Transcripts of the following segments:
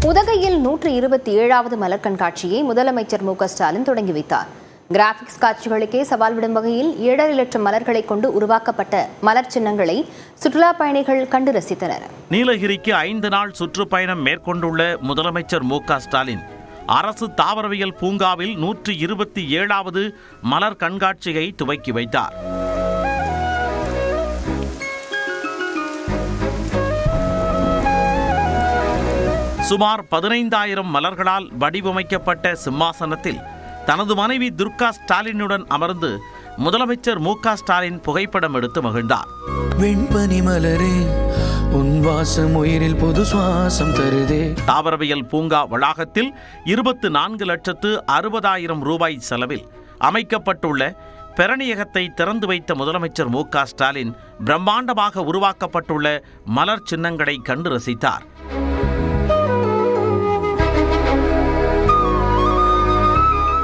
உதகையில் 127வது மலர் கண்காட்சியை முதலமைச்சர் மு.க.ஸ்டாலின் தொடங்கி வைத்தார். கிராபிக்ஸ் காட்சிகளுக்கே சவால் விடும் வகையில் 7.5 லட்சம் மலர்களை கொண்டு உருவாக்கப்பட்ட மலர் சின்னங்களை சுற்றுலா பயணிகள் கண்டு ரசித்தனர். நீலகிரிக்கு 5 நாள் சுற்றுப்பயணம் மேற்கொண்டுள்ள முதலமைச்சர் மு.க.ஸ்டாலின் அரசு தாவரவியல் பூங்காவில் 127வது மலர் கண்காட்சியை துவக்கி வைத்தார். சுமார் 15,000 மலர்களால் வடிவமைக்கப்பட்ட சிம்மாசனத்தில் தனது மனைவி துர்கா ஸ்டாலினுடன் அமர்ந்து முதலமைச்சர் மு.க.ஸ்டாலின் புகைப்படம் எடுத்து மகிழ்ந்தார். வெண்பனி மலரே உன் வாசம் உயிரில் புது சுவாசம் தருதே. தாவரவியல் பூங்கா வளாகத்தில் 24,60,000 ரூபாய் செலவில் அமைக்கப்பட்டுள்ள பெரணியகத்தை திறந்து வைத்த முதலமைச்சர் மு.க.ஸ்டாலின் பிரம்மாண்டமாக உருவாக்கப்பட்டுள்ள மலர் சின்னங்களை கண்டு ரசித்தார்.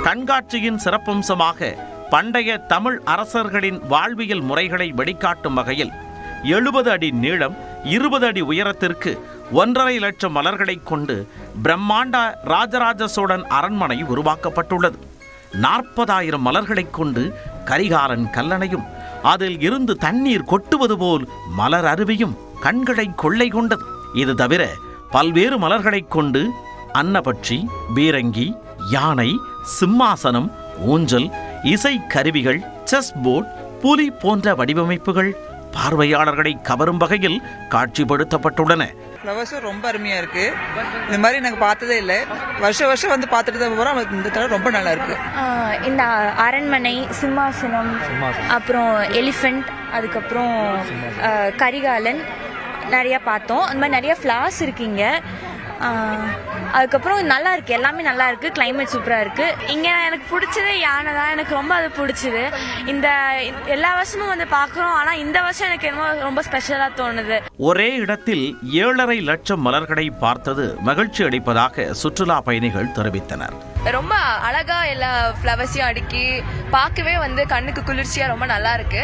கண்காட்சியின் சிறப்பம்சமாக பண்டைய தமிழ் அரசர்களின் வாழ்வியல் முறைகளை வெளிக்காட்டும் வகையில் 70 அடி நீளம் 20 அடி உயரத்திற்கு 1.5 லட்சம் மலர்களை கொண்டு பிரம்மாண்ட ராஜராஜ சோழன் அரண்மனை உருவாக்கப்பட்டுள்ளது. 40,000 மலர்களை கொண்டு கரிகாலன் கல்லணையும் அதில் இருந்து தண்ணீர் கொட்டுவது போல் மலர் அருவியும் கண்களை கொள்ளை கொண்டது. இது தவிர பல்வேறு மலர்களை கொண்டு அன்னபட்சி, பீரங்கி, யானை, சிம்மாசனம், ஊஞ்சல், இசை கருவிகள், செஸ் போர்டு, புலி போன்ற வடிவமைப்புகள் பார்வையாளர்களை கவரும் வகையில் காட்சிப்படுத்தப்பட்டுள்ளன. ஃப்ளவர்ஸும் ரொம்ப அருமையா இருக்கு. இந்த மாதிரி நாங்க பார்த்ததே இல்லை. வருஷம் வந்து பார்த்துட்டு தான் போறோம். இந்த தடவை ரொம்ப நல்லா இருக்கு. இந்த அரண்மனை, சிம்மாசனம், அப்புறம் எலிஃபென்ட், அதுக்கப்புறம் கரிகாலன் நிறைய பார்த்தோம். அந்த மாதிரி நிறைய ஃப்ளார்ஸ் இருக்குங்க. அதுக்கப்புறம் நல்லா இருக்கு, எல்லாமே நல்லா இருக்கு. கிளைமேட் சூப்பரா இருக்கு. இங்க எனக்கு பிடிச்சது யானை தான். எனக்கு ரொம்ப அது பிடிச்சது. இந்த எல்லா வருஷமும் வந்து பாக்குறோம், ஆனா இந்த வருஷம் எனக்கு என்னமோ ரொம்ப ஸ்பெஷலா தோணுது. ஒரே இடத்தில் 7.5 லட்சம் மலர்களை பார்த்தது மகிழ்ச்சி அளிப்பதாக சுற்றுலா பயணிகள் தெரிவித்தனர். ரொம்ப அழகா எல்லா ஃப்ளவர்ஸையும் அடுக்கி பார்க்கவே வந்து கண்ணுக்கு குளிர்ச்சியா ரொம்ப நல்லா இருக்கு.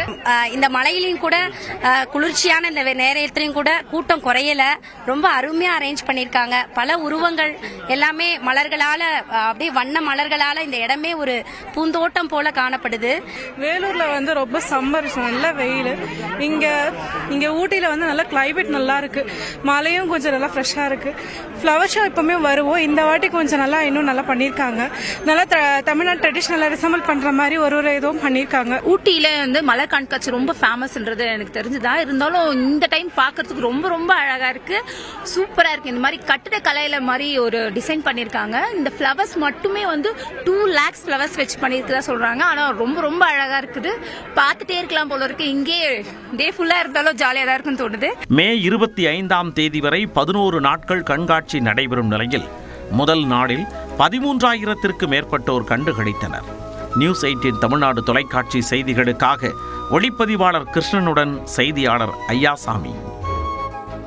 இந்த மலையிலையும் கூட குளிர்ச்சியான இந்த நேரத்திலையும் கூட கூட்டம் குறையல. ரொம்ப அருமையா அரேஞ்ச் பண்ணிருக்காங்க. பல உருவங்கள் எல்லாமே மலர்களால, அப்படியே வண்ண மலர்களால இந்த இடமே ஒரு பூந்தோட்டம் போல காணப்படுது. வேலூர்ல வந்து ரொம்ப சம்மர், நல்ல வெயில். இங்க ஊட்டியில வந்து நல்ல கிளைமேட் நல்லா இருக்கு. மழையும் கொஞ்சம் நல்லா ஃப்ரெஷ்ஷா இருக்கு. ஃப்ளவர் ஷோ எப்பவுமே வருவோம். இந்த வாட்டி கொஞ்சம் நல்லா இன்னும் நல்லா பண்ணிருக்காங்க. நல்லா தமிழ்நாடு ட்ரெடிஷனல் ரிசம்பிள் பண்ற மாதிரி ஒரு இதுவும் பண்ணிருக்காங்க. ஊட்டியில வந்து மலர் கண்காட்சி ரொம்ப ஃபேமஸ்ன்றது எனக்கு தெரிஞ்சுதா. இருந்தாலும் இந்த டைம் பாக்குறதுக்கு ரொம்ப ரொம்ப அழகா இருக்கு. சூப்பரா இருக்கு. இந்த மாதிரி கட்டிட கலையில மாதிரி ஒரு டிசைன் பண்ணிருக்காங்க. இந்த ஃப்ளவர்ஸ் மட்டுமே வந்து 2 lakhs ஃப்ளவர்ஸ் வச்சு பண்ணிருக்கதா சொல்றாங்க. ஆனா ரொம்ப ரொம்ப அழகா இருக்குது. பார்த்துட்டே இருக்கலாம் போல இருக்கு. இங்கே டே ஃபுல்லா இருந்தாலும் ஜாலியா தான் இருக்குன்னு தோணுது. மே 25ஆம் தேதி வரை 11 நாட்கள் கண்காட்சி நடைபெறும் நிலையில் முதல் நாளில் 13,000த்திற்கு மேற்பட்டோர் கண்டுகளித்தனர். நியூஸ் 18 தமிழ்நாடு தொலைக்காட்சி செய்திகளுக்காக ஒளிப்பதிவாளர் கிருஷ்ணனுடன் செய்தியாளர் ஐயாசாமி.